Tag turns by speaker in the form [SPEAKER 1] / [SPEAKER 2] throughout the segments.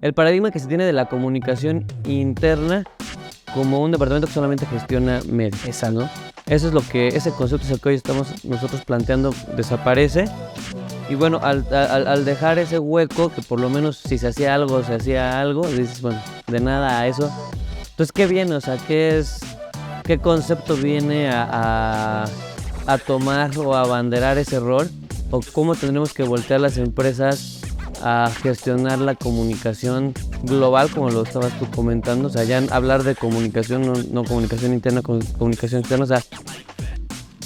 [SPEAKER 1] el paradigma que se tiene de la comunicación interna como un departamento que solamente gestiona medios.
[SPEAKER 2] Exacto.
[SPEAKER 1] ¿No? Eso es lo que, ese concepto es el que hoy estamos nosotros planteando, desaparece. Y bueno, al dejar ese hueco, que por lo menos si se hacía algo, dices, bueno, de nada a eso. Entonces, ¿qué viene? O sea, ¿qué concepto viene a tomar o a abanderar ese rol? ¿O cómo tendremos que voltear las empresas a gestionar la comunicación global, como lo estabas tú comentando? O sea, ya hablar de comunicación, no comunicación interna, comunicación externa. O sea,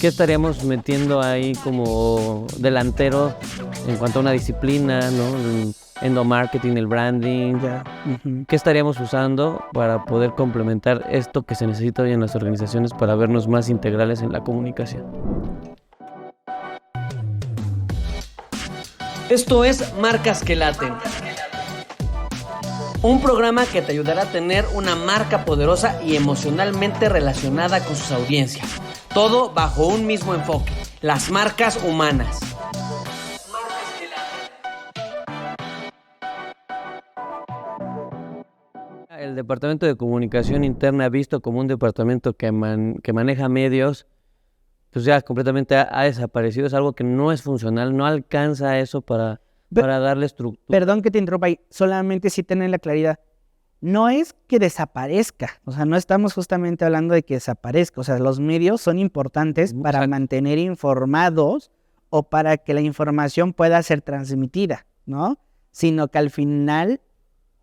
[SPEAKER 1] ¿qué estaríamos metiendo ahí como delantero en cuanto a una disciplina, ¿no? El endomarketing, el branding. ¿Qué estaríamos usando para poder complementar esto que se necesita hoy en las organizaciones para vernos más integrales en la comunicación?
[SPEAKER 3] Esto es Marcas que Laten. Un programa que te ayudará a tener una marca poderosa y emocionalmente relacionada con sus audiencias. Todo bajo un mismo enfoque: las marcas humanas.
[SPEAKER 1] El departamento de comunicación interna, visto como un departamento que maneja medios, pues ya completamente ha desaparecido. Es algo que no es funcional, no alcanza a eso para darle estructura.
[SPEAKER 2] Perdón que te interrumpa ahí, solamente sí tener la claridad. No es que desaparezca, o sea, no estamos justamente hablando de que desaparezca. O sea, los medios son importantes para mantener informados o para que la información pueda ser transmitida, ¿no? Sino que al final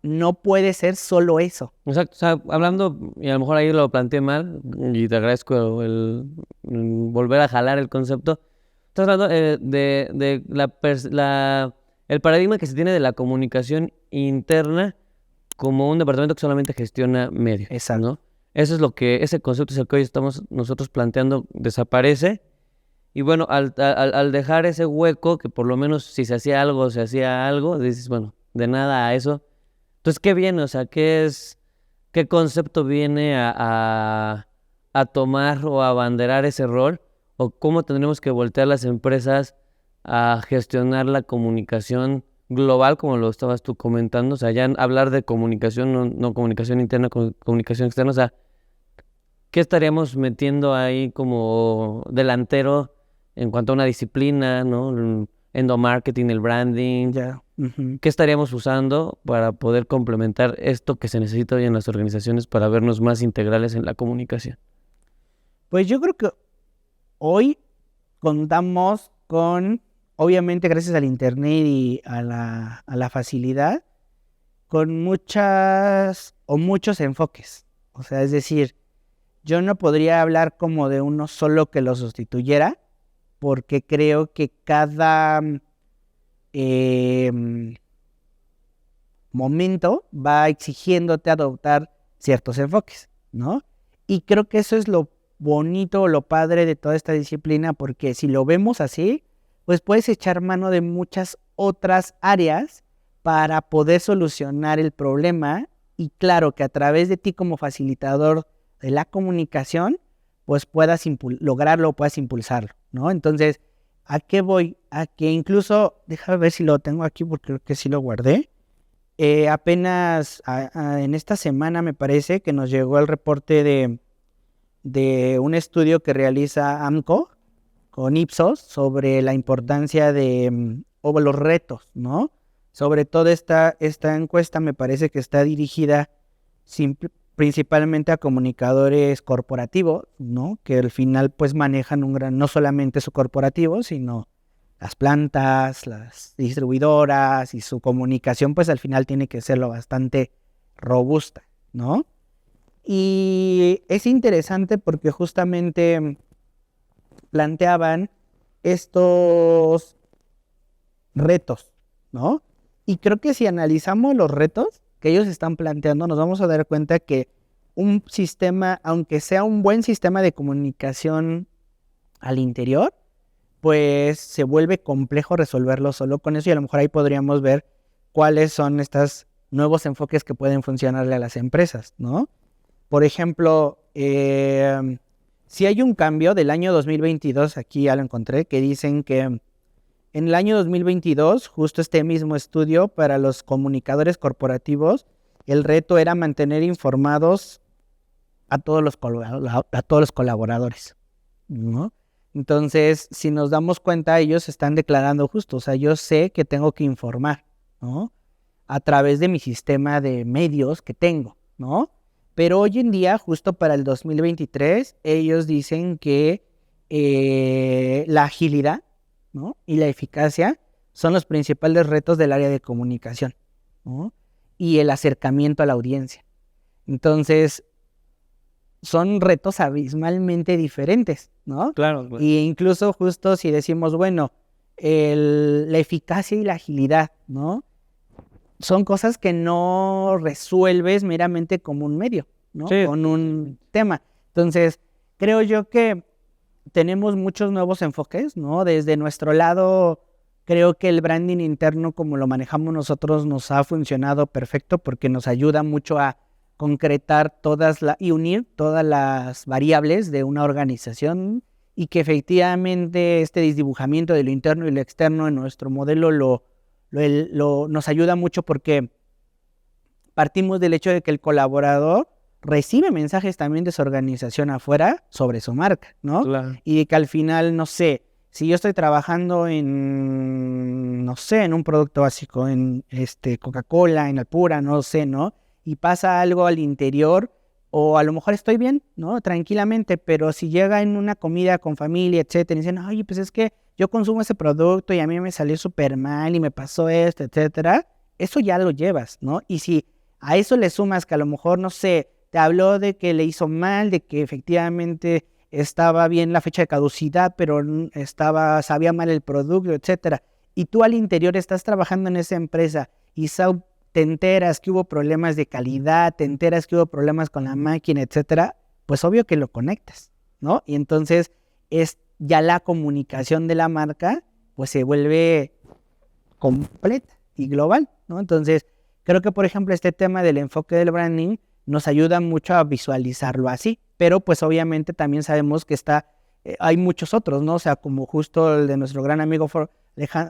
[SPEAKER 2] no puede ser solo eso.
[SPEAKER 1] Exacto, o sea, hablando, y a lo mejor ahí lo planteé mal, y te agradezco el volver a jalar el concepto. Estás hablando de el paradigma que se tiene de la comunicación interna como un departamento que solamente gestiona medios.
[SPEAKER 2] Exacto.
[SPEAKER 1] ¿No? Eso es lo que, ese concepto es el que hoy estamos nosotros planteando, desaparece. Y bueno, al dejar ese hueco, que por lo menos si se hacía algo, dices, bueno, de nada a eso. Entonces, ¿qué viene? O sea, ¿qué concepto viene a tomar o a abanderar ese rol? ¿O cómo tendremos que voltear las empresas a gestionar la comunicación global, como lo estabas tú comentando? O sea, ya hablar de comunicación, no comunicación interna, comunicación externa. O sea, ¿qué estaríamos metiendo ahí como delantero en cuanto a una disciplina, ¿no? El endomarketing, el branding. ¿Qué estaríamos usando para poder complementar esto que se necesita hoy en las organizaciones para vernos más integrales en la comunicación?
[SPEAKER 2] Pues yo creo que hoy contamos con, obviamente gracias al internet y a la facilidad, con muchos enfoques. O sea, es decir, yo no podría hablar como de uno solo que lo sustituyera, porque creo que cada momento va exigiéndote adoptar ciertos enfoques, ¿no? Y creo que eso es lo bonito o lo padre de toda esta disciplina, porque si lo vemos así, pues puedes echar mano de muchas otras áreas para poder solucionar el problema. Y claro, que a través de ti como facilitador de la comunicación, pues puedas lograrlo, puedas impulsarlo, ¿no? Entonces, ¿a qué voy? A que incluso, déjame ver si lo tengo aquí porque creo que sí lo guardé. Apenas en esta semana me parece que nos llegó el reporte de un estudio que realiza AMCO con Ipsos sobre la importancia o los retos, ¿no? Sobre todo esta encuesta me parece que está dirigida principalmente a comunicadores corporativos, ¿no? Que al final pues manejan no solamente su corporativo, sino las plantas, las distribuidoras, y su comunicación pues al final tiene que ser lo bastante robusta, ¿no? Y es interesante porque justamente planteaban estos retos, ¿no? Y creo que si analizamos los retos que ellos están planteando, nos vamos a dar cuenta que un sistema, aunque sea un buen sistema de comunicación al interior, pues se vuelve complejo resolverlo solo con eso, y a lo mejor ahí podríamos ver cuáles son estos nuevos enfoques que pueden funcionarle a las empresas, ¿no? Por ejemplo, si hay un cambio del año 2022, aquí ya lo encontré, que dicen que En el año 2022, justo este mismo estudio para los comunicadores corporativos, el reto era mantener informados a todos los colaboradores, ¿no? Entonces, si nos damos cuenta, ellos están declarando justo, o sea, yo sé que tengo que informar, ¿no? A través de mi sistema de medios que tengo, ¿no? Pero hoy en día, justo para el 2023, ellos dicen que la agilidad, ¿no? Y la eficacia son los principales retos del área de comunicación, ¿no? Y el acercamiento a la audiencia. Entonces, son retos abismalmente diferentes, ¿no?
[SPEAKER 1] Claro.
[SPEAKER 2] Y incluso justo si decimos, bueno, la eficacia y la agilidad, ¿no? Son cosas que no resuelves meramente como un medio, ¿no?
[SPEAKER 1] Sí.
[SPEAKER 2] Con un tema. Entonces, creo yo que tenemos muchos nuevos enfoques, ¿no? Desde nuestro lado, creo que el branding interno, como lo manejamos nosotros, nos ha funcionado perfecto porque nos ayuda mucho a concretar y unir todas las variables de una organización y que efectivamente este desdibujamiento de lo interno y lo externo en nuestro modelo nos ayuda mucho porque partimos del hecho de que el colaborador recibe mensajes también de su organización afuera sobre su marca, ¿no?
[SPEAKER 1] Claro.
[SPEAKER 2] Y de que al final, no sé, si yo estoy trabajando en un producto básico, en Coca-Cola, en Alpura, no sé, ¿no? Y pasa algo al interior, o a lo mejor estoy bien, ¿no? Tranquilamente, pero si llega en una comida con familia, etcétera, y dicen, oye, pues es que yo consumo ese producto y a mí me salió súper mal y me pasó esto, etcétera, eso ya lo llevas, ¿no? Y si a eso le sumas que a lo mejor, no sé, te habló de que le hizo mal, de que efectivamente estaba bien la fecha de caducidad, pero sabía mal el producto, etcétera, y tú al interior estás trabajando en esa empresa y te enteras que hubo problemas de calidad, te enteras que hubo problemas con la máquina, etcétera, pues obvio que lo conectas, ¿no? Y entonces es ya la comunicación de la marca, pues se vuelve completa y global, ¿no? Entonces, creo que, por ejemplo, este tema del enfoque del branding nos ayuda mucho a visualizarlo así, pero pues obviamente también sabemos que hay muchos otros, ¿no? O sea, como justo el de nuestro gran amigo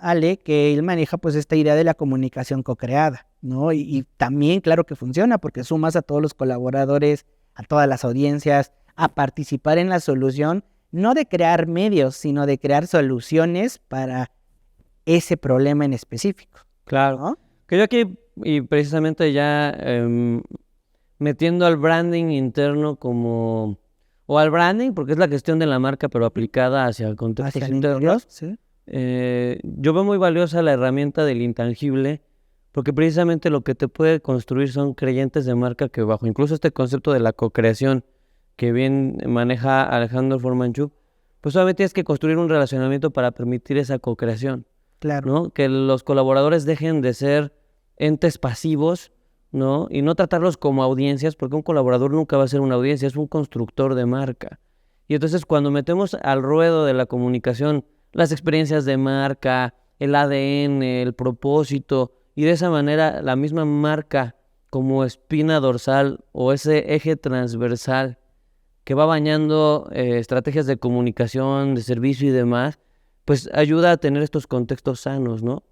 [SPEAKER 2] Ale, que él maneja pues esta idea de la comunicación co-creada, ¿no? Y también claro que funciona porque sumas a todos los colaboradores, a todas las audiencias, a participar en la solución, no de crear medios, sino de crear soluciones para ese problema en específico.
[SPEAKER 1] Claro.
[SPEAKER 2] ¿No?
[SPEAKER 1] Que yo aquí, y precisamente ya metiendo al branding interno o al branding, porque es la gestión de la marca, pero aplicada hacia el contexto
[SPEAKER 2] Hacia el
[SPEAKER 1] interno.
[SPEAKER 2] interior, sí.
[SPEAKER 1] Yo veo muy valiosa la herramienta del intangible, porque precisamente lo que te puede construir son creyentes de marca que bajo incluso este concepto de la co-creación que bien maneja Alejandro Formanchuk, pues solamente tienes que construir un relacionamiento para permitir esa co-creación,
[SPEAKER 2] Claro.
[SPEAKER 1] ¿no? Que los colaboradores dejen de ser entes pasivos, ¿no? Y no tratarlos como audiencias, porque un colaborador nunca va a ser una audiencia, es un constructor de marca. Y entonces cuando metemos al ruedo de la comunicación las experiencias de marca, el ADN, el propósito, y de esa manera la misma marca como espina dorsal o ese eje transversal que va bañando estrategias de comunicación, de servicio y demás, pues ayuda a tener estos contextos sanos, ¿no?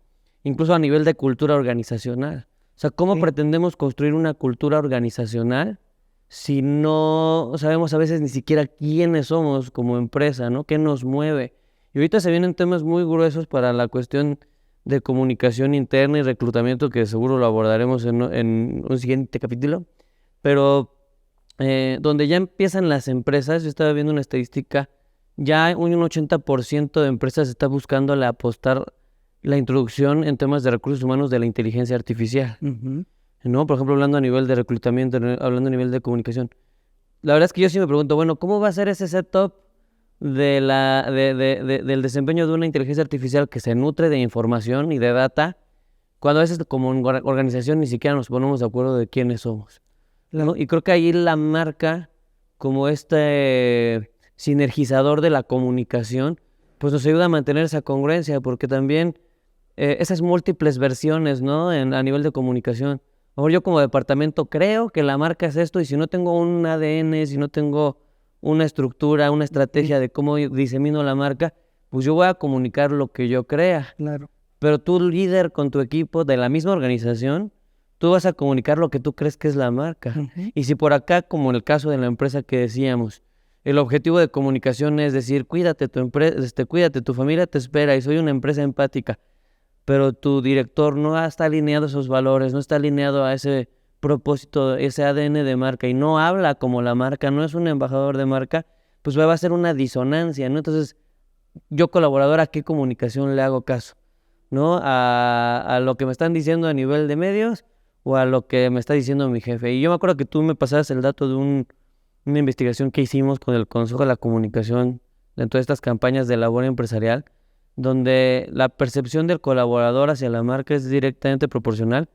[SPEAKER 1] Incluso a nivel de cultura organizacional. O sea, ¿cómo pretendemos construir una cultura organizacional si no sabemos a veces ni siquiera quiénes somos como empresa, ¿no? ¿Qué nos mueve? Y ahorita se vienen temas muy gruesos para la cuestión de comunicación interna y reclutamiento, que seguro lo abordaremos en un siguiente capítulo, pero donde ya empiezan las empresas, yo estaba viendo una estadística, ya un 80% de empresas está buscando apostar la introducción en temas de recursos humanos de la inteligencia artificial, ¿no? Por ejemplo, hablando a nivel de reclutamiento, hablando a nivel de comunicación. La verdad es que yo sí me pregunto, bueno, ¿cómo va a ser ese setup del desempeño de una inteligencia artificial que se nutre de información y de data, cuando a veces como organización ni siquiera nos ponemos de acuerdo de quiénes somos, ¿no? Y creo que ahí la marca, como sinergizador de la comunicación, pues nos ayuda a mantener esa congruencia, porque también esas múltiples versiones, ¿no? A nivel de comunicación. A lo mejor yo como departamento creo que la marca es esto, y si no tengo un ADN, si no tengo una estructura, una estrategia de cómo disemino la marca, pues yo voy a comunicar lo que yo crea.
[SPEAKER 2] Claro.
[SPEAKER 1] Pero tú, líder con tu equipo de la misma organización, tú vas a comunicar lo que tú crees que es la marca.
[SPEAKER 2] Ujú.
[SPEAKER 1] Y si por acá, como en el caso de la empresa que decíamos, el objetivo de comunicación es decir, cuídate tu empresa, cuídate, tu familia te espera y soy una empresa empática, pero tu director no está alineado a esos valores, no está alineado a ese propósito, ese ADN de marca y no habla como la marca, no es un embajador de marca, pues va a ser una disonancia, ¿no? Entonces, yo colaborador, ¿a qué comunicación le hago caso? ¿No? ¿A lo que me están diciendo a nivel de medios o a lo que me está diciendo mi jefe? Y yo me acuerdo que tú me pasabas el dato de una investigación que hicimos con el Consejo de la Comunicación dentro de estas campañas de labor empresarial, donde la percepción del colaborador hacia la marca es directamente proporcional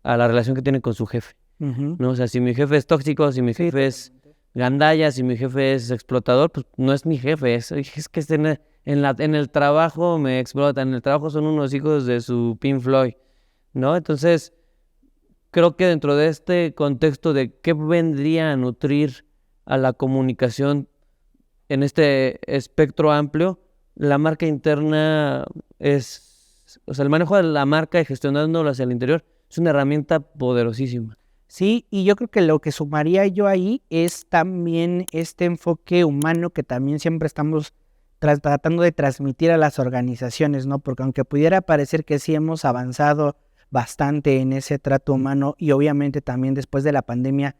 [SPEAKER 1] a la relación que tiene con su jefe,
[SPEAKER 2] Ujú.
[SPEAKER 1] ¿no? O sea, si mi jefe es tóxico, si mi
[SPEAKER 2] Sí,
[SPEAKER 1] jefe es
[SPEAKER 2] totalmente.
[SPEAKER 1] gandalla, si mi jefe es explotador, pues no es mi jefe, es que en el trabajo me explotan, en el trabajo son unos hijos de su Pink Floyd, ¿no? Entonces, creo que dentro de este contexto de qué vendría a nutrir a la comunicación en este espectro amplio, la marca interna o sea, el manejo de la marca y gestionándolo hacia el interior es una herramienta poderosísima.
[SPEAKER 2] Sí, y yo creo que lo que sumaría yo ahí es también este enfoque humano que también siempre estamos tratando de transmitir a las organizaciones, ¿no? Porque aunque pudiera parecer que sí hemos avanzado bastante en ese trato humano y obviamente también después de la pandemia,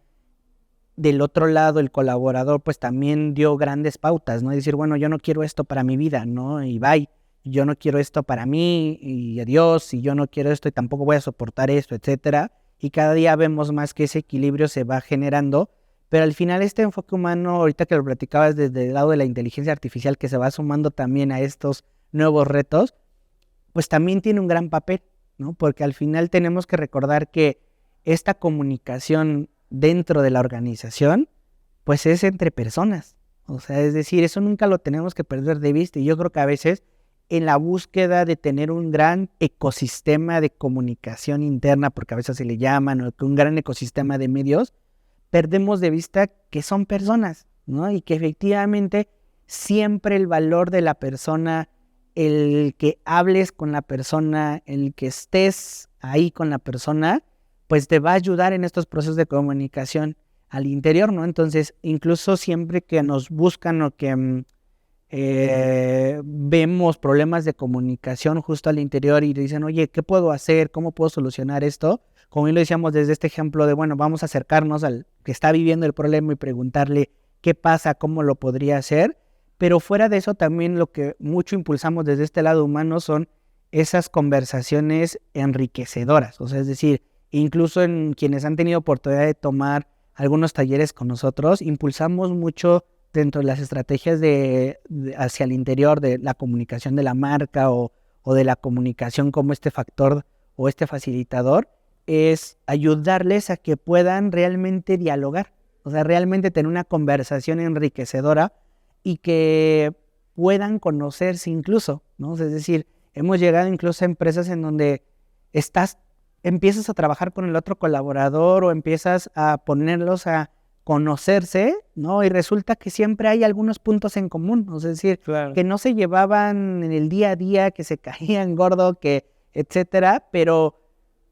[SPEAKER 2] del otro lado el colaborador pues también dio grandes pautas, ¿no? Decir, bueno, yo no quiero esto para mi vida, ¿no? Y bye, yo no quiero esto para mí y adiós, y yo no quiero esto y tampoco voy a soportar esto, etcétera. Y cada día vemos más que ese equilibrio se va generando, pero al final este enfoque humano, ahorita que lo platicabas desde el lado de la inteligencia artificial que se va sumando también a estos nuevos retos, pues también tiene un gran papel, ¿no? Porque al final tenemos que recordar que esta comunicación dentro de la organización, pues es entre personas. O sea, es decir, eso nunca lo tenemos que perder de vista. Y yo creo que a veces en la búsqueda de tener un gran ecosistema de comunicación interna, porque a veces se le llaman, o un gran ecosistema de medios, perdemos de vista que son personas, ¿no? Y que efectivamente siempre el valor de la persona, el que hables con la persona, el que estés ahí con la persona, pues te va a ayudar en estos procesos de comunicación al interior, ¿no? Entonces, incluso siempre que nos buscan o que vemos problemas de comunicación justo al interior y dicen, oye, ¿qué puedo hacer? ¿Cómo puedo solucionar esto? Como bien lo decíamos desde este ejemplo de, bueno, vamos a acercarnos al que está viviendo el problema y preguntarle qué pasa, cómo lo podría hacer. Pero fuera de eso, también lo que mucho impulsamos desde este lado humano son esas conversaciones enriquecedoras. O sea, es decir, incluso en quienes han tenido oportunidad de tomar algunos talleres con nosotros, impulsamos mucho dentro de las estrategias hacia el interior de la comunicación de la marca o de la comunicación como este factor o este facilitador, es ayudarles a que puedan realmente dialogar, o sea, realmente tener una conversación enriquecedora y que puedan conocerse incluso, ¿no? Es decir, hemos llegado incluso a empresas en donde empiezas a trabajar con el otro colaborador o empiezas a ponerlos a conocerse, ¿no? Y resulta que siempre hay algunos puntos en común, ¿no? Es decir,
[SPEAKER 1] Claro.
[SPEAKER 2] que no se llevaban en el día a día, que se caían gordo, que etcétera, pero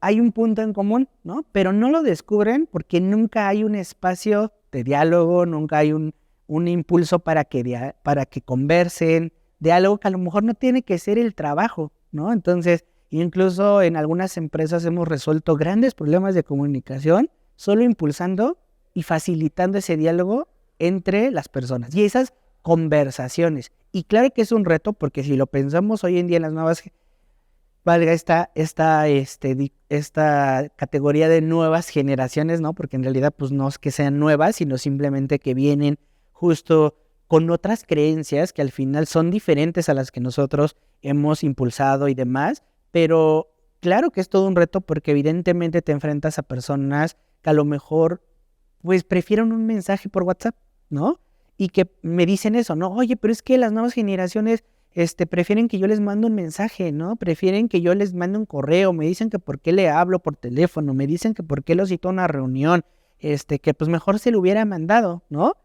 [SPEAKER 2] hay un punto en común, ¿no? Pero no lo descubren porque nunca hay un espacio de diálogo, nunca hay un impulso para que conversen de algo que a lo mejor no tiene que ser el trabajo, ¿no? Entonces, incluso en algunas empresas hemos resuelto grandes problemas de comunicación solo impulsando y facilitando ese diálogo entre las personas y esas conversaciones. Y claro que es un reto porque si lo pensamos hoy en día en las nuevas, valga esta categoría de nuevas generaciones, ¿no? Porque en realidad pues no es que sean nuevas, sino simplemente que vienen justo con otras creencias que al final son diferentes a las que nosotros hemos impulsado y demás, pero claro que es todo un reto porque evidentemente te enfrentas a personas que a lo mejor pues prefieren un mensaje por WhatsApp, ¿no? Y que me dicen eso, ¿no? Oye, pero es que las nuevas generaciones prefieren que yo les mande un mensaje, ¿no? Prefieren que yo les mande un correo, me dicen que por qué le hablo por teléfono, me dicen que por qué lo cito a una reunión, que pues mejor se lo hubiera mandado, ¿no?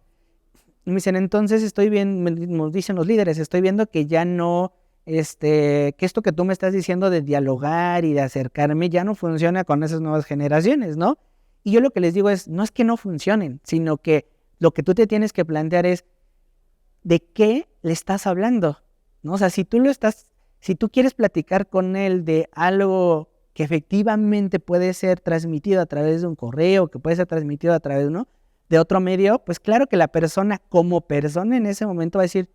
[SPEAKER 2] Y me dicen, entonces nos dicen los líderes, estoy viendo que ya no, que esto que tú me estás diciendo de dialogar y de acercarme ya no funciona con esas nuevas generaciones, ¿no? Y yo lo que les digo es, no es que no funcionen, sino que lo que tú te tienes que plantear es, ¿de qué le estás hablando? ¿No? O sea, si tú quieres platicar con él de algo que efectivamente puede ser transmitido a través de un correo, que puede ser transmitido a través de otro medio, pues claro que la persona como persona en ese momento va a decir,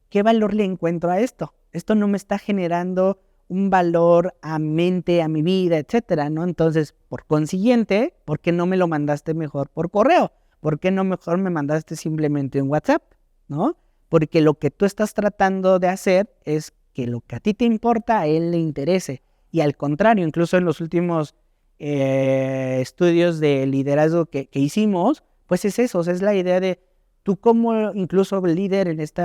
[SPEAKER 2] ¿qué valor le encuentro a esto? Esto no me está generando un valor a mente, a mi vida, etcétera, ¿no? Entonces, por consiguiente, ¿por qué no me lo mandaste mejor por correo? ¿Por qué no mejor me mandaste simplemente un WhatsApp? ¿No? Porque lo que tú estás tratando de hacer es que lo que a ti te importa, a él le interese. Y al contrario, incluso en los últimos estudios de liderazgo que hicimos, pues es eso, o sea, es la idea de tú como incluso líder en este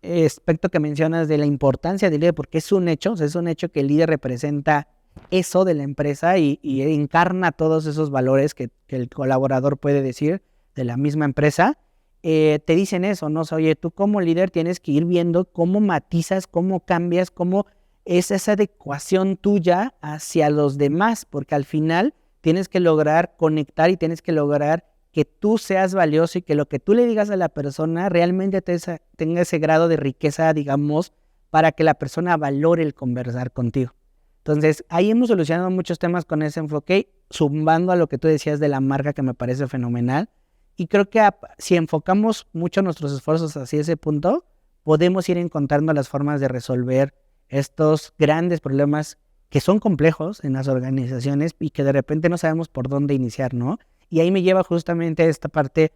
[SPEAKER 2] aspecto que mencionas de la importancia del líder, porque es un hecho, o sea, es un hecho que el líder representa eso de la empresa y encarna todos esos valores que el colaborador puede decir de la misma empresa. Te dicen eso, ¿no? O sea, oye, tú como líder tienes que ir viendo cómo matizas, cómo cambias, cómo es esa adecuación tuya hacia los demás, porque al final tienes que lograr conectar y tienes que lograr que tú seas valioso y que lo que tú le digas a la persona realmente tenga ese grado de riqueza, digamos, para que la persona valore el conversar contigo. Entonces, ahí hemos solucionado muchos temas con ese enfoque, sumando a lo que tú decías de la marca, que me parece fenomenal. Y creo que si enfocamos mucho nuestros esfuerzos hacia ese punto, podemos ir encontrando las formas de resolver estos grandes problemas que son complejos en las organizaciones y que de repente no sabemos por dónde iniciar, ¿no? Y ahí me lleva justamente a esta parte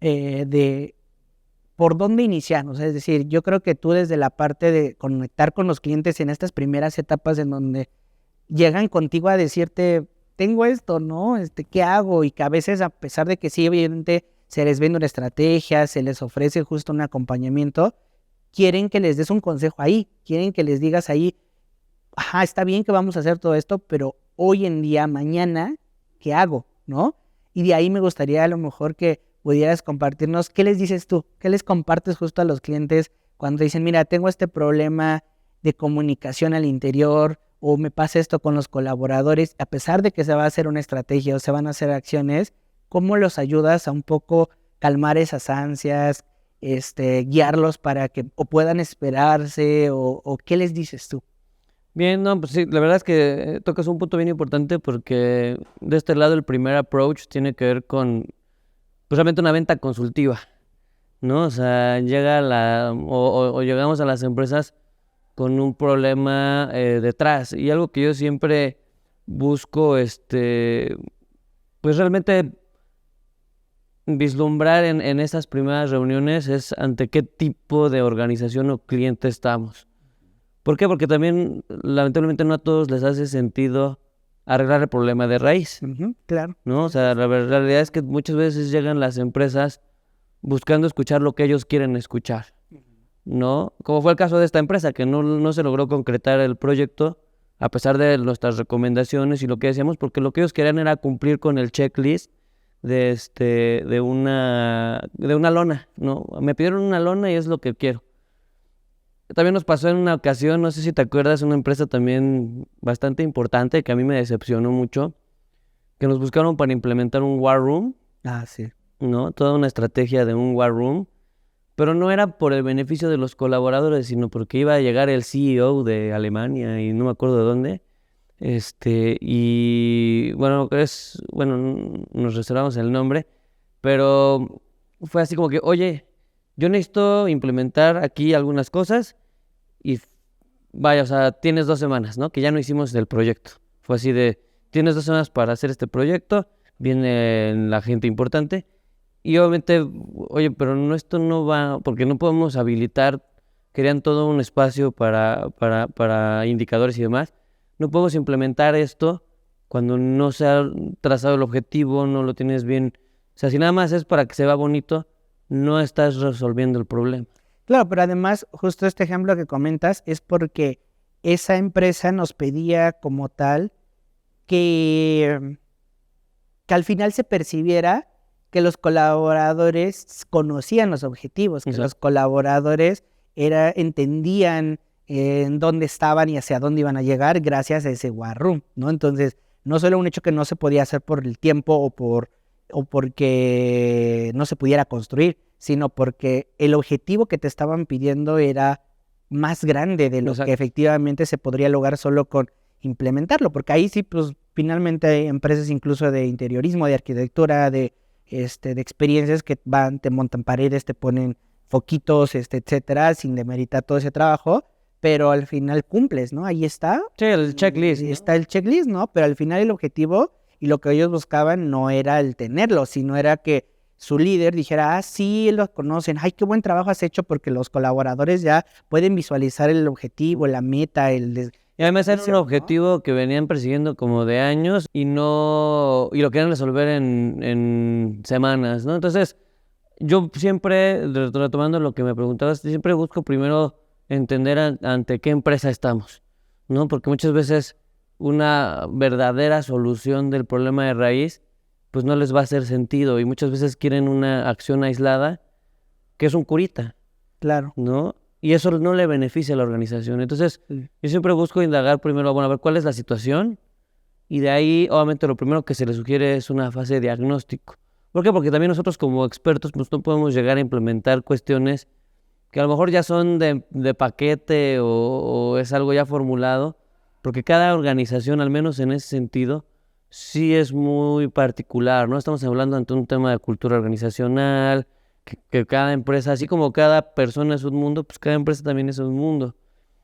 [SPEAKER 2] de por dónde iniciar, o sea, es decir, yo creo que tú desde la parte de conectar con los clientes en estas primeras etapas en donde llegan contigo a decirte, tengo esto, ¿no? ¿Qué hago? Y que a veces, a pesar de que sí, evidentemente, se les vende una estrategia, se les ofrece justo un acompañamiento, quieren que les des un consejo ahí, quieren que les digas ahí, ajá, está bien que vamos a hacer todo esto, pero hoy en día, mañana, ¿qué hago? ¿No? Y de ahí me gustaría a lo mejor que pudieras compartirnos, ¿qué les dices tú? ¿Qué les compartes justo a los clientes cuando dicen, mira, tengo este problema de comunicación al interior, o me pasa esto con los colaboradores, a pesar de que se va a hacer una estrategia o se van a hacer acciones, ¿cómo los ayudas a un poco calmar esas ansias, guiarlos para que o puedan esperarse, o qué les dices tú?
[SPEAKER 1] Bien, no, pues sí, la verdad es que tocas un punto bien importante porque de este lado el primer approach tiene que ver con, pues realmente una venta consultiva, ¿no? O sea, o llegamos a las empresas con un problema detrás. Y algo que yo siempre busco, pues realmente vislumbrar en esas primeras reuniones es ante qué tipo de organización o cliente estamos. ¿Por qué? Porque también, lamentablemente, no a todos les hace sentido arreglar el problema de raíz,
[SPEAKER 2] Claro.
[SPEAKER 1] ¿no? O sea, la realidad es que muchas veces llegan las empresas buscando escuchar lo que ellos quieren escuchar, ¿no? Como fue el caso de esta empresa, que no se logró concretar el proyecto a pesar de nuestras recomendaciones y lo que decíamos, porque lo que ellos querían era cumplir con el checklist de una lona, ¿no? Me pidieron una lona y es lo que quiero. También nos pasó en una ocasión, no sé si te acuerdas, una empresa también bastante importante que a mí me decepcionó mucho, que nos buscaron para implementar un war room,
[SPEAKER 2] Ah, sí.
[SPEAKER 1] ¿no? Toda una estrategia de un war room, pero no era por el beneficio de los colaboradores, sino porque iba a llegar el CEO de Alemania y no me acuerdo de dónde. Y bueno, nos reservamos el nombre, pero fue así como que, oye, yo necesito implementar aquí algunas cosas y vaya, o sea, tienes 2 semanas, ¿no? Que ya no hicimos el proyecto. Fue así de, tienes 2 semanas para hacer este proyecto, viene la gente importante y obviamente, oye, pero esto no va, porque no podemos habilitar, querían todo un espacio para indicadores y demás. No podemos implementar esto cuando no se ha trazado el objetivo, no lo tienes bien. O sea, si nada más es para que se vea bonito, no estás resolviendo el problema.
[SPEAKER 2] Claro, pero además, justo este ejemplo que comentas es porque esa empresa nos pedía como tal que al final se percibiera que los colaboradores conocían los objetivos, que
[SPEAKER 1] Exacto.
[SPEAKER 2] los colaboradores entendían en dónde estaban y hacia dónde iban a llegar gracias a ese War Room, ¿no? Entonces, no solo un hecho que no se podía hacer por el tiempo o porque no se pudiera construir, sino porque el objetivo que te estaban pidiendo era más grande de lo
[SPEAKER 1] Exacto.
[SPEAKER 2] que efectivamente se podría lograr solo con implementarlo, porque ahí sí, pues finalmente hay empresas incluso de interiorismo, de arquitectura, de experiencias que van, te montan paredes, te ponen foquitos, etcétera, sin demeritar todo ese trabajo, pero al final cumples, ¿no? Ahí está.
[SPEAKER 1] Sí, el checklist, ¿no?
[SPEAKER 2] Está el checklist, ¿no? Pero al final el objetivo y lo que ellos buscaban no era el tenerlo, sino era que su líder dijera, sí, lo conocen, ay, qué buen trabajo has hecho, porque los colaboradores ya pueden visualizar el objetivo, la meta,
[SPEAKER 1] Y además era un
[SPEAKER 2] ¿no?
[SPEAKER 1] objetivo que venían persiguiendo como de años y lo querían resolver en semanas, ¿no? Entonces, yo siempre, retomando lo que me preguntabas, siempre busco primero entender ante qué empresa estamos, ¿no? Porque muchas veces una verdadera solución del problema de raíz, pues no les va a hacer sentido y muchas veces quieren una acción aislada que es un curita,
[SPEAKER 2] Claro.
[SPEAKER 1] ¿no? Y eso no le beneficia a la organización. Entonces,
[SPEAKER 2] Sí.
[SPEAKER 1] yo siempre busco indagar primero, bueno, a ver cuál es la situación y de ahí, obviamente, lo primero que se le sugiere es una fase de diagnóstico. ¿Por qué? Porque también nosotros como expertos, pues no podemos llegar a implementar cuestiones que a lo mejor ya son de paquete o es algo ya formulado, porque cada organización, al menos en ese sentido, sí es muy particular, ¿no? Estamos hablando ante un tema de cultura organizacional, que cada empresa, así como cada persona es un mundo, pues cada empresa también es un mundo.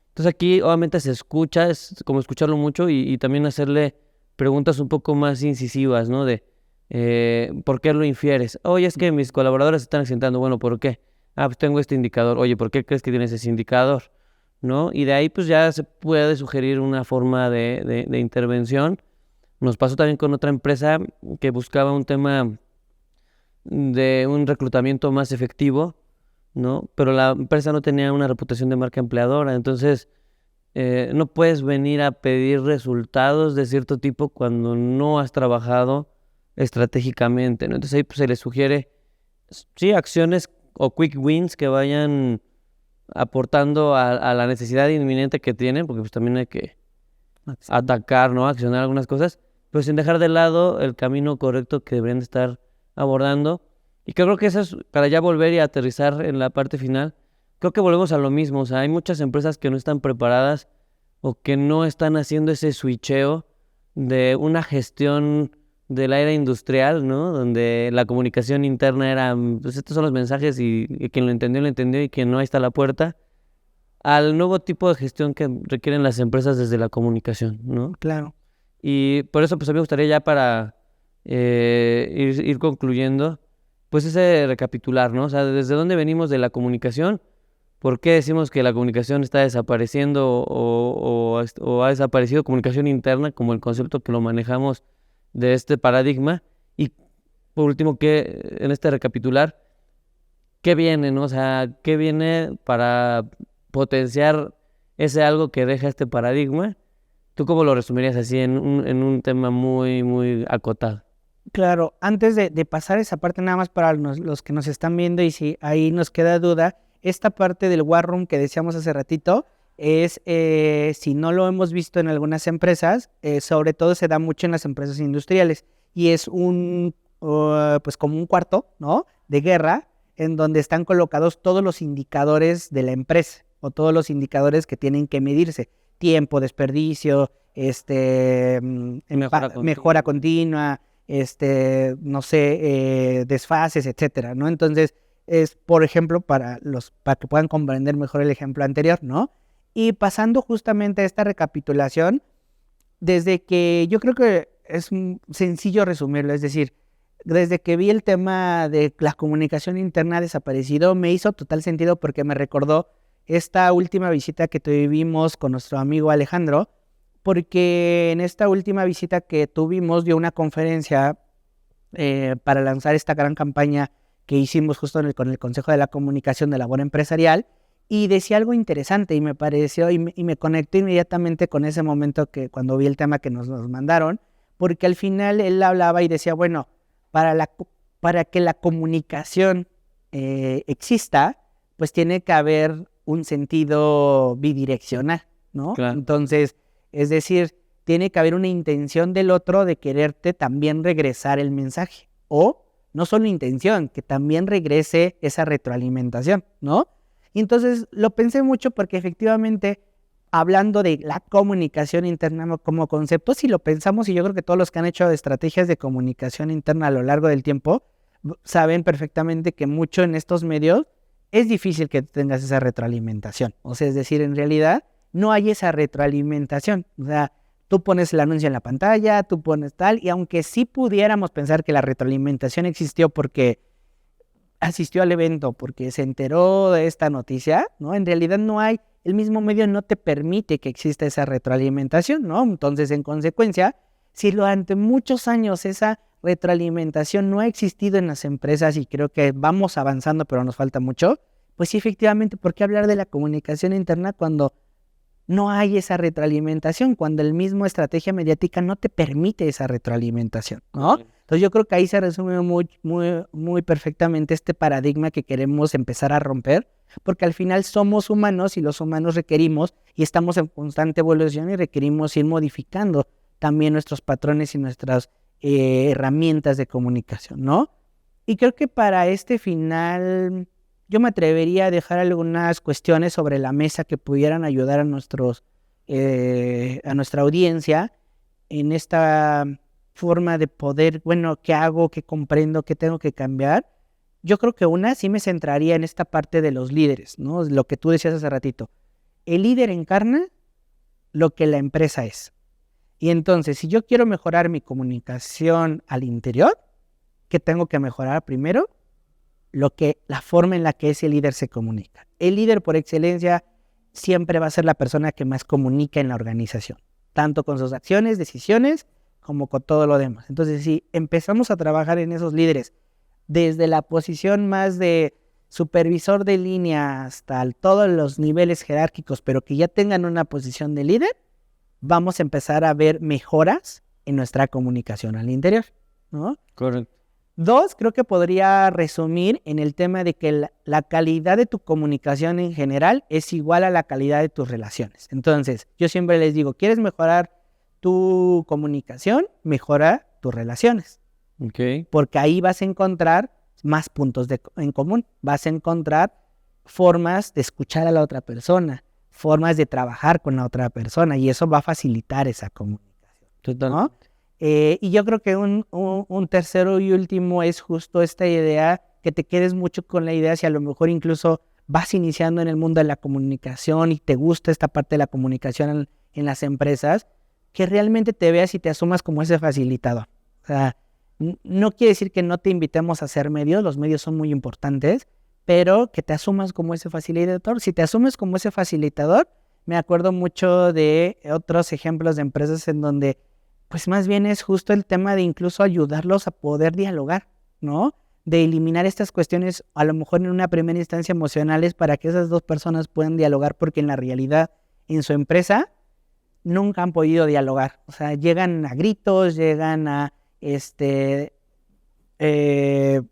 [SPEAKER 1] Entonces aquí obviamente se escucha, es como escucharlo mucho y también hacerle preguntas un poco más incisivas, ¿no? De ¿por qué lo infieres? Oye, es que mis colaboradores se están accidentando. Bueno, ¿por qué? Ah, pues tengo este indicador. Oye, ¿por qué crees que tienes ese indicador? ¿No? Y de ahí pues ya se puede sugerir una forma de intervención. Nos pasó también con otra empresa que buscaba un tema de un reclutamiento más efectivo, ¿no? Pero la empresa no tenía una reputación de marca empleadora, entonces no puedes venir a pedir resultados de cierto tipo cuando no has trabajado estratégicamente, ¿no? Entonces ahí pues, se les sugiere, sí, acciones o quick wins que vayan aportando a la necesidad inminente que tienen, porque pues también hay que atacar, ¿no? Accionar algunas cosas, pero sin dejar de lado el camino correcto que deberían de estar abordando. Y creo que eso es, para ya volver y aterrizar en la parte final, creo que volvemos a lo mismo. O sea, hay muchas empresas que no están preparadas o que no están haciendo ese switcheo de una gestión de la era industrial, ¿no? Donde la comunicación interna era, pues estos son los mensajes y quien lo entendió y quien no, ahí está la puerta, al nuevo tipo de gestión que requieren las empresas desde la comunicación, ¿no?
[SPEAKER 2] Claro.
[SPEAKER 1] Y por eso, pues a mí me gustaría ya para ir concluyendo, pues ese recapitular, ¿no? O sea, desde dónde venimos de la comunicación, por qué decimos que la comunicación está desapareciendo o ha desaparecido comunicación interna, como el concepto que lo manejamos de este paradigma. Y por último, que en este recapitular, ¿qué viene, no? O sea, ¿qué viene para potenciar ese algo que deja este paradigma? ¿Tú cómo lo resumirías así en un tema muy, muy acotado?
[SPEAKER 2] Claro, antes de pasar esa parte, nada más para los que nos están viendo y si ahí nos queda duda, esta parte del War Room que decíamos hace ratito es, si no lo hemos visto en algunas empresas, sobre todo se da mucho en las empresas industriales y es pues como un cuarto, ¿no? De guerra en donde están colocados todos los indicadores de la empresa o todos los indicadores que tienen que medirse: tiempo, desperdicio, mejora continua, no sé, desfases, etcétera, ¿no? Entonces, es, por ejemplo, para que puedan comprender mejor el ejemplo anterior, ¿no? Y pasando justamente a esta recapitulación, desde que yo creo que es sencillo resumirlo, es decir, desde que vi el tema de la comunicación interna desaparecido, me hizo total sentido porque me recordó esta última visita que tuvimos con nuestro amigo Alejandro, porque en esta última visita que tuvimos dio una conferencia para lanzar esta gran campaña que hicimos justo con el Consejo de la Comunicación de Labor Empresarial, y decía algo interesante y me pareció y me conecté inmediatamente con ese momento que cuando vi el tema que nos mandaron, porque al final él hablaba y decía, bueno, para para que la comunicación exista, pues tiene que haber un sentido bidireccional, ¿no?
[SPEAKER 1] Claro.
[SPEAKER 2] Entonces, es decir, tiene que haber una intención del otro de quererte también regresar el mensaje. O no solo intención, que también regrese esa retroalimentación, ¿no? Y entonces lo pensé mucho porque efectivamente, hablando de la comunicación interna como concepto, si lo pensamos, y yo creo que todos los que han hecho estrategias de comunicación interna a lo largo del tiempo, saben perfectamente que mucho en estos medios es difícil que tengas esa retroalimentación. O sea, es decir, en realidad no hay esa retroalimentación. O sea, tú pones el anuncio en la pantalla, tú pones tal, y aunque sí pudiéramos pensar que la retroalimentación existió porque asistió al evento, porque se enteró de esta noticia, ¿no? En realidad no hay, el mismo medio no te permite que exista esa retroalimentación, ¿no? Entonces, en consecuencia, si durante muchos años esa retroalimentación no ha existido en las empresas, y creo que vamos avanzando, pero nos falta mucho, pues sí, efectivamente, ¿por qué hablar de la comunicación interna cuando no hay esa retroalimentación, cuando el mismo estrategia mediática no te permite esa retroalimentación, ¿no? Entonces yo creo que ahí se resume muy perfectamente este paradigma que queremos empezar a romper, porque al final somos humanos y los humanos requerimos, y estamos en constante evolución y requerimos ir modificando también nuestros patrones y nuestras herramientas de comunicación, ¿no? Y creo que para este final yo me atrevería a dejar algunas cuestiones sobre la mesa que pudieran ayudar a nuestra audiencia en esta forma de poder, bueno, ¿qué hago? ¿Qué comprendo? ¿Qué tengo que cambiar? Yo creo que una sí me centraría en esta parte de los líderes, ¿no? Lo que tú decías hace ratito. El líder encarna lo que la empresa es. Y entonces, si yo quiero mejorar mi comunicación al interior, ¿qué tengo que mejorar primero? La forma en la que ese líder se comunica. El líder por excelencia siempre va a ser la persona que más comunica en la organización, tanto con sus acciones, decisiones, como con todo lo demás. Entonces, si empezamos a trabajar en esos líderes, desde la posición más de supervisor de línea hasta todos los niveles jerárquicos, pero que ya tengan una posición de líder, vamos a empezar a ver mejoras en nuestra comunicación al interior, ¿no?
[SPEAKER 1] Correcto.
[SPEAKER 2] 2, creo que podría resumir en el tema de que la calidad de tu comunicación en general es igual a la calidad de tus relaciones. Entonces, yo siempre les digo, ¿quieres mejorar tu comunicación? Mejora tus relaciones.
[SPEAKER 1] Ok.
[SPEAKER 2] Porque ahí vas a encontrar más puntos en común. Vas a encontrar formas de escuchar a la otra persona, formas de trabajar con la otra persona, y eso va a facilitar esa comunicación,
[SPEAKER 1] Totalmente.
[SPEAKER 2] ¿no? Y yo creo que un tercero y último es justo esta idea, que te quedes mucho con la idea, si a lo mejor incluso vas iniciando en el mundo de la comunicación y te gusta esta parte de la comunicación en las empresas, que realmente te veas y te asumas como ese facilitador. O sea, no quiere decir que no te invitemos a hacer medios, los medios son muy importantes, pero que te asumas como ese facilitador. Si te asumes como ese facilitador, me acuerdo mucho de otros ejemplos de empresas en donde pues más bien es justo el tema de incluso ayudarlos a poder dialogar, ¿no? De eliminar estas cuestiones, a lo mejor en una primera instancia emocionales, para que esas dos personas puedan dialogar, porque en la realidad, en su empresa, nunca han podido dialogar. O sea, llegan a gritos, llegan a,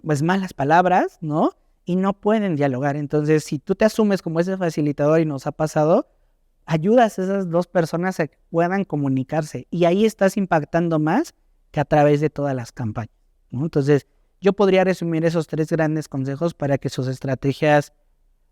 [SPEAKER 2] pues malas palabras, ¿no? Y no pueden dialogar. Entonces, si tú te asumes como ese facilitador, y nos ha pasado, ayudas a esas dos personas a que puedan comunicarse, y ahí estás impactando más que a través de todas las campañas, ¿no? Entonces, yo podría resumir esos 3 grandes consejos para que sus estrategias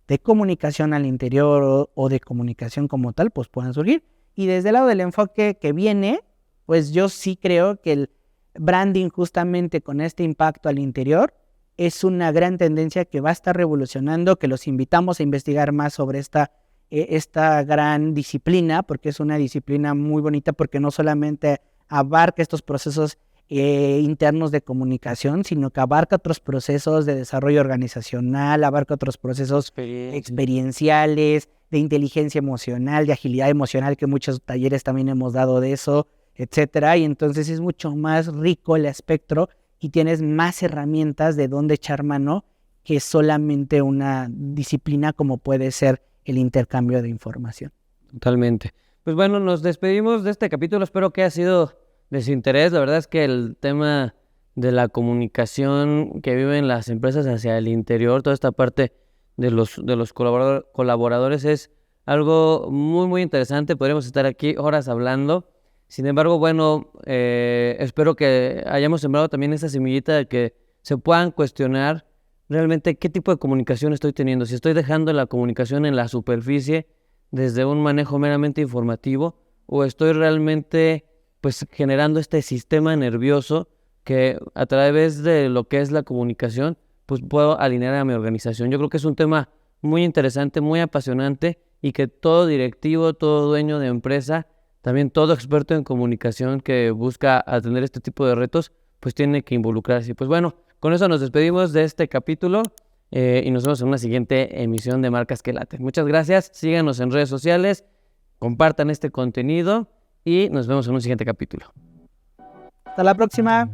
[SPEAKER 2] de comunicación al interior o de comunicación como tal, pues puedan surgir. Y desde el lado del enfoque que viene, pues yo sí creo que el branding, justamente con este impacto al interior, es una gran tendencia que va a estar revolucionando, que los invitamos a investigar más sobre esta gran disciplina, porque es una disciplina muy bonita, porque no solamente abarca estos procesos internos de comunicación, sino que abarca otros procesos de desarrollo organizacional, abarca otros procesos experienciales, de inteligencia emocional, de agilidad emocional, que muchos talleres también hemos dado de eso, etcétera. Y entonces es mucho más rico el espectro y tienes más herramientas de dónde echar mano que solamente una disciplina como puede ser el intercambio de información.
[SPEAKER 1] Totalmente. Pues bueno, nos despedimos de este capítulo. Espero que haya sido de su interés. La verdad es que el tema de la comunicación que viven las empresas hacia el interior, toda esta parte de los colaboradores es algo muy, muy interesante. Podríamos estar aquí horas hablando. Sin embargo, bueno, espero que hayamos sembrado también esa semillita de que se puedan cuestionar realmente qué tipo de comunicación estoy teniendo. Si estoy dejando la comunicación en la superficie desde un manejo meramente informativo, o estoy realmente pues generando este sistema nervioso que a través de lo que es la comunicación pues puedo alinear a mi organización. Yo creo que es un tema muy interesante, muy apasionante, y que todo directivo, todo dueño de empresa, también todo experto en comunicación que busca atender este tipo de retos, pues tiene que involucrarse. Pues bueno, con eso nos despedimos de este capítulo y nos vemos en una siguiente emisión de Marcas que Laten. Muchas gracias, síganos en redes sociales, compartan este contenido y nos vemos en un siguiente capítulo.
[SPEAKER 2] Hasta la próxima.